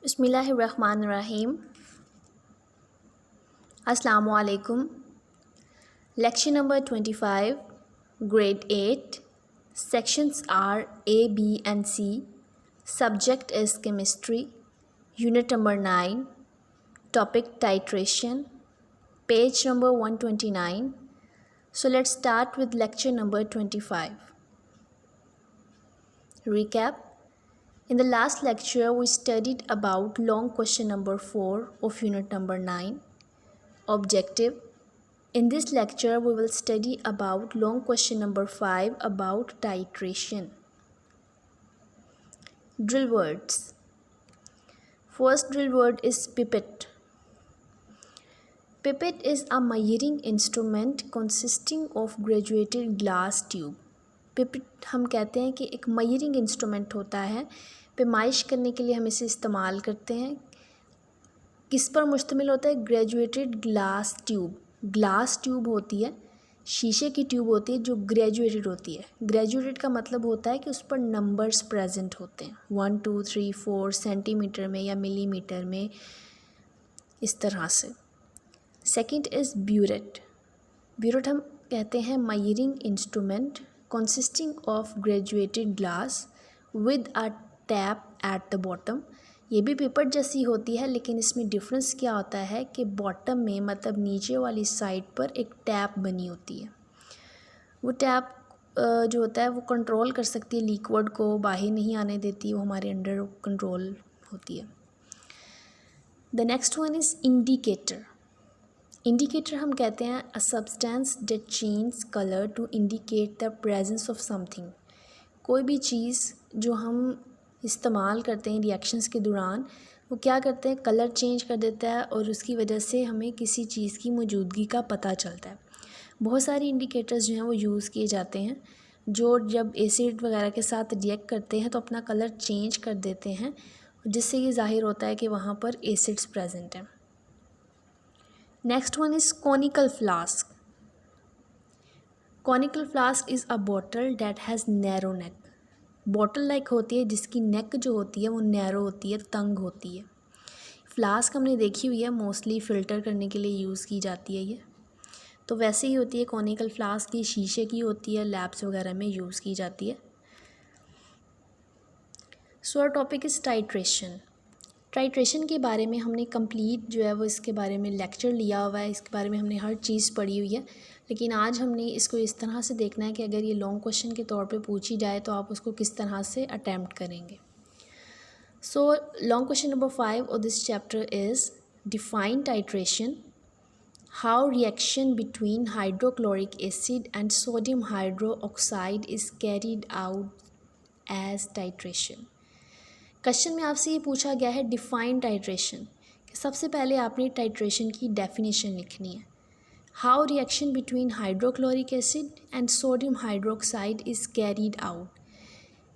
बिस्मिल्लाहिर्रहमानिर्रहीम। अस्सलामु अलैकुम। Lecture number 25, grade 8. Sections are A, B and C. Subject is chemistry. Unit number 9. Topic titration. Page number 129. So let's start with lecture number 25. Recap. In the last lecture, we studied about long question number 4 of unit number 9. Objective. In this lecture, we will study about long question number 5 about titration. Drill words. First drill word is pipette. Pipette is a measuring instrument consisting of graduated glass tube. Pipette हम कहते हैं कि एक measuring instrument होता है, पैमाइश करने के लिए हम इसे इस्तेमाल करते हैं। किस पर मुश्तमिल होता है? Graduated glass tube. Glass tube होती है, शीशे की ट्यूब होती है जो ग्रेजुएटेड होती है। ग्रेजुएटेड का मतलब होता है कि उस पर नंबर्स प्रेजेंट होते हैं 1 2 3 4 सेंटीमीटर में या मिलीमीटर में, इस तरह से। Second is burette. ब्यूरेट हम कहते हैं measuring instrument consisting of graduated glass with a tap at the bottom. ये भी पेपर जैसी होती है, लेकिन इसमें डिफरेंस क्या होता है कि बॉटम में मतलब नीचे वाली साइड पर एक टैप बनी होती है। वो टैप जो होता है वो कंट्रोल कर सकती है लिक्विड को, बाहर नहीं आने देती, वो हमारे अंडर कंट्रोल होती है। The next one is indicator. Indicator हम कहते हैं a substance that change colour to indicate the presence of something. कोई भी चीज़ जो हम इस्तेमाल करते हैं रिएक्शंस के दौरान, वो क्या करते हैं, कलर चेंज कर देता है और उसकी वजह से हमें किसी चीज़ की मौजूदगी का पता चलता है। बहुत सारे इंडिकेटर्स जो हैं वो यूज़ किए जाते हैं, जो जब एसिड वगैरह के साथ रिएक्ट करते हैं तो अपना कलर चेंज कर देते हैं, जिससे ये ज़ाहिर होता है कि वहाँ पर एसिड्स प्रेजेंट हैं। Next one is conical flask. Conical flask is a bottle that has narrow neck. Bottle like होती है जिसकी नेक जो होती है वो नैरो होती है, तंग होती है। फ्लास्क हमने देखी हुई है, मोस्टली फ़िल्टर करने के लिए यूज़ की जाती है ये। तो वैसे ही होती है कॉनिकल फ्लास्क, की शीशे की होती है, लैब्स वगैरह में यूज़ की जाती है। So our topic is titration. Titration के बारे में हमने कंप्लीट जो है वो इसके बारे में लेक्चर लिया हुआ है, इसके बारे में हमने हर चीज़ पढ़ी हुई है। लेकिन आज हमने इसको इस तरह से देखना है कि अगर ये लॉन्ग क्वेश्चन के तौर पे पूछी जाए तो आप उसको किस तरह से अटैम्प्ट करेंगे। So long question number 5 of this chapter is define titration. How reaction between hydrochloric acid and sodium hydroxide is carried out as titration. Question में आपसे ये पूछा गया है डिफाइन टाइट्रेशन। सबसे पहले आपने टाइट्रेशन की डेफिनेशन लिखनी है। How reaction between hydrochloric acid and sodium hydroxide is carried out.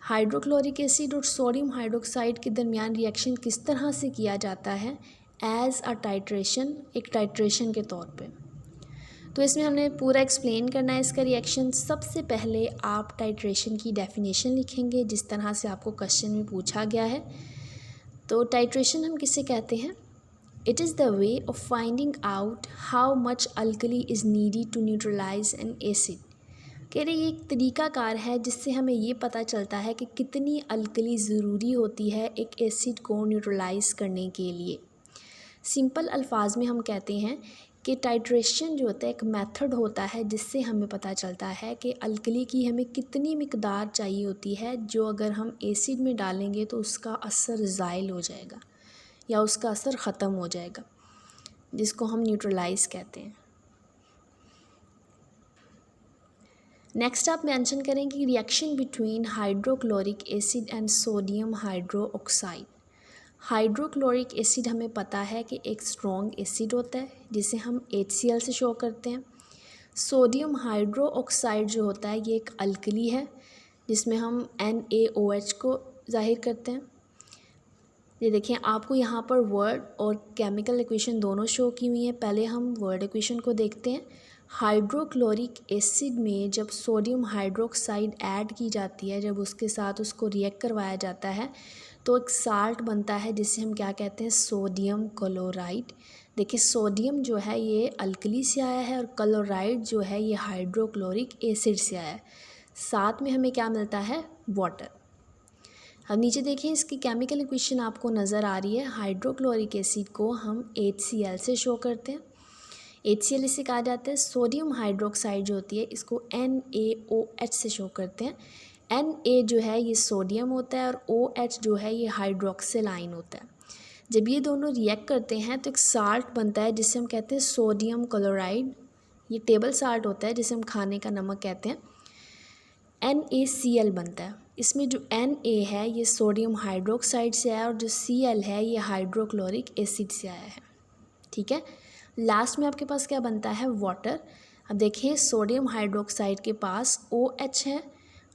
Hydrochloric acid और सोडियम हाइड्रोक्साइड के दरमियान रिएक्शन किस तरह से किया जाता है एज अ टाइट्रेशन, एक टाइट्रेशन के तौर पे। तो इसमें हमने पूरा एक्सप्लेन करना है इसका रिएक्शन। सबसे पहले आप टाइट्रेशन की डेफिनेशन लिखेंगे जिस तरह से आपको क्वेश्चन में पूछा गया है। तो टाइट्रेशन हम किसे कहते हैं? It is the way of finding out how much alkali is needed to neutralise an acid. कह रहे ये एक तरीक़ाकार है जिससे हमें ये पता चलता है कि कितनी अल्कली ज़रूरी होती है एक एसिड को न्यूट्रलाइज करने के लिए। सिंपल अल्फाज में हम कहते हैं कि टाइट्रेशन जो होता है एक मेथड होता है जिससे हमें पता चलता है कि अल्कली की हमें कितनी मिकदार चाहिए होती है, जो अगर हम एसिड में डालेंगे तो उसका असर ज़ाइल हो जाएगा या उसका असर ख़त्म हो जाएगा, जिसको हम न्यूट्रलाइज कहते हैं। नेक्स्ट आप मेंशन करें कि reaction between hydrochloric acid and sodium hydroxide. Hydrochloric acid हमें पता है कि एक स्ट्रॉन्ग एसिड होता है जिसे हम HCl से शो करते हैं। सोडियम हाइड्रोक्साइड जो होता है ये एक अल्कली है जिसमें हम NaOH को ज़ाहिर करते हैं। ये देखें, आपको यहाँ पर वर्ड और केमिकल इक्वेशन दोनों शो की हुई हैं। पहले हम वर्ड इक्वेशन को देखते हैं। हाइड्रोक्लोरिक एसिड में जब सोडियम हाइड्रोक्साइड ऐड की जाती है, जब उसके साथ उसको रिएक्ट करवाया जाता है तो एक साल्ट बनता है जिसे हम क्या कहते हैं, सोडियम क्लोराइड। देखिए सोडियम जो है ये अल्कली से आया है और क्लोराइड जो है ये हाइड्रोक्लोरिक एसिड से आया है। साथ में हमें क्या मिलता है, वाटर। अब नीचे देखिए इसकी केमिकल इक्वेशन आपको नज़र आ रही है। हाइड्रोक्लोरिक एसिड को हम HCl से शो करते हैं। HCl इसे कहा जाता है। सोडियम हाइड्रोक्साइड जो होती है इसको NaOH से शो करते हैं। Na जो है ये सोडियम होता है और OH जो है ये हाइड्रोक्सिल आयन होता है। जब ये दोनों रिएक्ट करते हैं तो एक साल्ट बनता है जिसे हम कहते हैं सोडियम क्लोराइड। ये टेबल साल्ट होता है जिसे हम खाने का नमक कहते हैं। NaCl बनता है। इसमें जो Na है ये सोडियम हाइड्रोक्साइड से आया है और जो Cl है ये हाइड्रोक्लोरिक एसिड से आया है। ठीक है, लास्ट में आपके पास क्या बनता है, वाटर। अब देखिए सोडियम हाइड्रोक्साइड के पास OH है,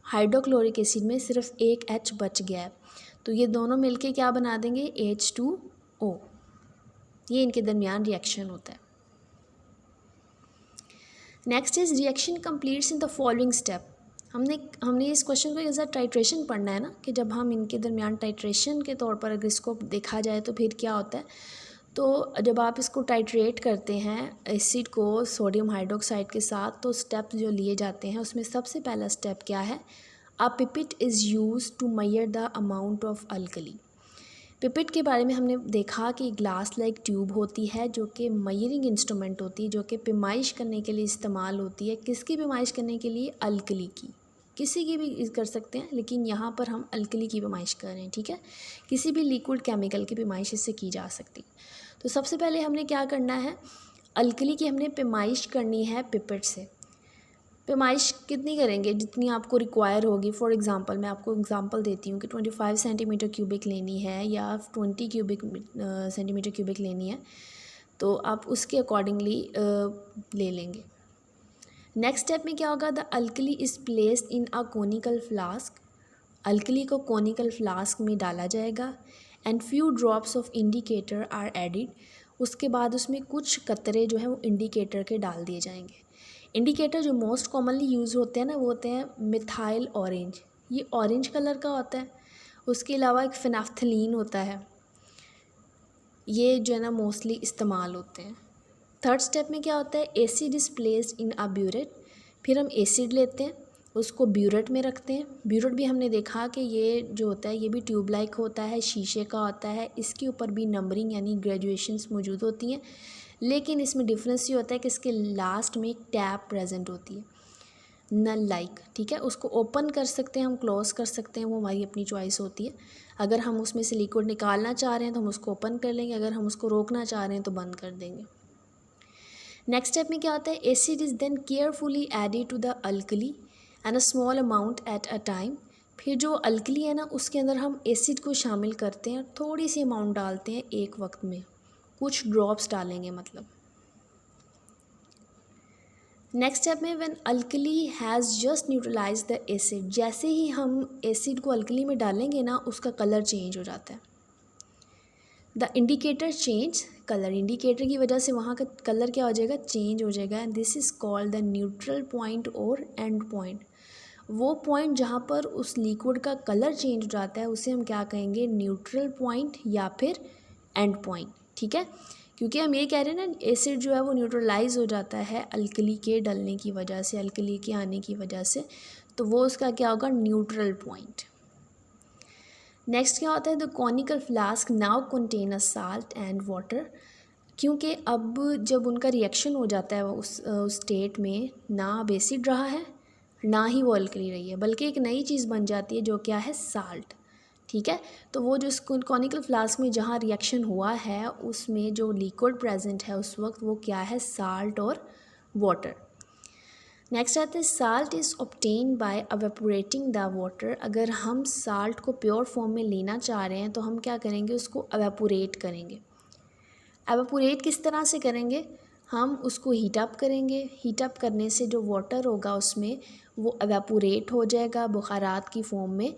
हाइड्रोक्लोरिक एसिड में सिर्फ एक H बच गया है, तो ये दोनों मिलके क्या बना देंगे, H2O। ये इनके दरमियान रिएक्शन होता है। Next is reaction completes in the following step. हमने इस क्वेश्चन को एज अ टाइट्रेशन पढ़ना है ना, कि जब हम इनके दरमियान टाइट्रेशन के तौर पर अगर इसको देखा जाए तो फिर क्या होता है। तो जब आप इसको टाइट्रेट करते हैं एसिड को सोडियम हाइड्रोक्साइड के साथ, तो स्टेप जो लिए जाते हैं उसमें सबसे पहला स्टेप क्या है, a pipette is use to measure the amount of alkali. Pipette के बारे में हमने देखा कि ग्लास लाइक ट्यूब होती है जो कि मेजरिंग इंस्ट्रूमेंट होती है, जो कि पैमाइश करने के लिए इस्तेमाल होती है। किसकी पैमाइश करने के लिए, अल्कली की। किसी की भी कर सकते हैं, लेकिन यहाँ पर हम अल्कली की पैमाइश कर रहे हैं। ठीक है, किसी भी लिक्विड केमिकल की पैमाइश इससे की जा सकती है। तो सबसे पहले हमने क्या करना है, अल्कली की हमने पैमाइश करनी है पिपेट से। पैमाइश कितनी करेंगे, जितनी आपको रिक्वायर होगी। फॉर एग्ज़ाम्पल मैं आपको एग्ज़ाम्पल देती हूँ कि 25 सेंटीमीटर क्यूबिक लेनी है या 20 सेंटीमीटर क्यूबिक लेनी है, तो आप उसके अकॉर्डिंगली ले लेंगे। नेक्स्ट स्टेप में क्या होगा, the alkali is placed in a conical flask. Alkali को कोनिकल फ्लास्क में डाला जाएगा and few drops of indicator are added. उसके बाद उसमें कुछ कतरे जो हैं वो इंडिकेटर के डाल दिए जाएंगे। इंडिकेटर जो मोस्ट कॉमनली यूज़ होते हैं ना, वो होते हैं मिथाइल ऑरेंज, ये ऑरेंज कलर का होता है। उसके अलावा एक फिनाफ्थलीन होता है, ये जो है ना मोस्टली इस्तेमाल होते हैं। थर्ड स्टेप में क्या होता है, acid is placed in a burette. फिर हम एसिड लेते हैं, उसको ब्यूरेट में रखते हैं। ब्यूरेट भी हमने देखा कि ये जो होता है ये भी ट्यूब लाइक होता है, शीशे का होता है। इसके ऊपर भी नंबरिंग यानी ग्रेजुएशंस मौजूद होती हैं, लेकिन इसमें डिफरेंस ये होता है कि इसके लास्ट में एक टैप प्रेजेंट होती है, नल लाइक। ठीक है, उसको ओपन कर सकते हैं, हम क्लोज कर सकते हैं, वो हमारी अपनी चॉइस होती है। अगर हम उसमें से लिक्विड निकालना चाह रहे हैं तो हम उसको ओपन कर लेंगे, अगर हम उसको रोकना चाह रहे हैं तो बंद कर देंगे। नेक्स्ट स्टेप में क्या होता है, acid is then carefully added to the alkali and a small amount at a time. फिर जो अल्कली है ना उसके अंदर हम एसिड को शामिल करते हैं, थोड़ी सी अमाउंट डालते हैं एक वक्त में, कुछ ड्रॉप्स डालेंगे मतलब। नेक्स्ट स्टेप में when alkali has just neutralise the acid, जैसे ही हम एसिड को अल्कली में डालेंगे ना उसका कलर चेंज हो जाता है। The indicator change colour, indicator की वजह से वहाँ का कलर क्या हो जाएगा, चेंज हो जाएगा। And this is called the neutral point और एंड पॉइंट। वो पॉइंट जहाँ पर उस लिक्विड का कलर चेंज हो जाता है उसे हम क्या कहेंगे, न्यूट्रल पॉइंट या फिर एंड पॉइंट। ठीक है, क्योंकि हम ये कह रहे हैं ना एसिड जो है वो न्यूट्रलाइज हो जाता है अल्कली के डलने की वजह से, अल्कली के आने की वजह से, तो वो उसका क्या होगा, न्यूट्रल पॉइंट। नेक्स्ट क्या होता है, the conical flask now contain a salt and water. क्योंकि अब जब उनका रिएक्शन हो जाता है उस स्टेट में, ना अब एसिड रहा है ना ही वो अल्कली रही है, बल्कि एक नई चीज़ बन जाती है जो क्या है, साल्ट। ठीक है, तो वो जो कॉनिकल फ्लास्क में जहाँ रिएक्शन हुआ है उसमें जो लिक्विड प्रेजेंट है उस वक्त वो क्या है, साल्ट और वाटर। नेक्स्ट आते हैं, salt is obtain by evaporating the water. अगर हम साल्ट को प्योर फॉर्म में लेना चाह रहे हैं तो हम क्या करेंगे, उसको एवेपोरेट करेंगे। एवेपोरेट किस तरह से करेंगे, हम उसको हीट अप करेंगे। हीट अप करने से जो वाटर होगा उसमें वो एवेपोरेट हो जाएगा, बुखारात की फॉर्म में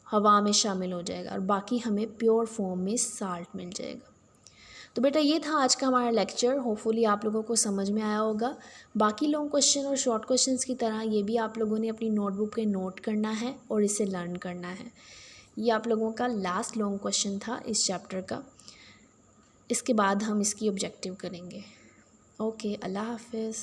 हवा में शामिल हो जाएगा और बाकी हमें प्योर फॉर्म में साल्ट मिल जाएगा। तो बेटा ये था आज का हमारा लेक्चर, होपफुली आप लोगों को समझ में आया होगा। बाकी लॉन्ग क्वेश्चन और शॉर्ट क्वेश्चंस की तरह ये भी आप लोगों ने अपनी नोटबुक पे नोट करना है और इसे लर्न करना है। ये आप लोगों का लास्ट लॉन्ग क्वेश्चन था इस चैप्टर का। इसके बाद हम इसकी ऑब्जेक्टिव करेंगे। ओके, अल्लाह हाफिज़।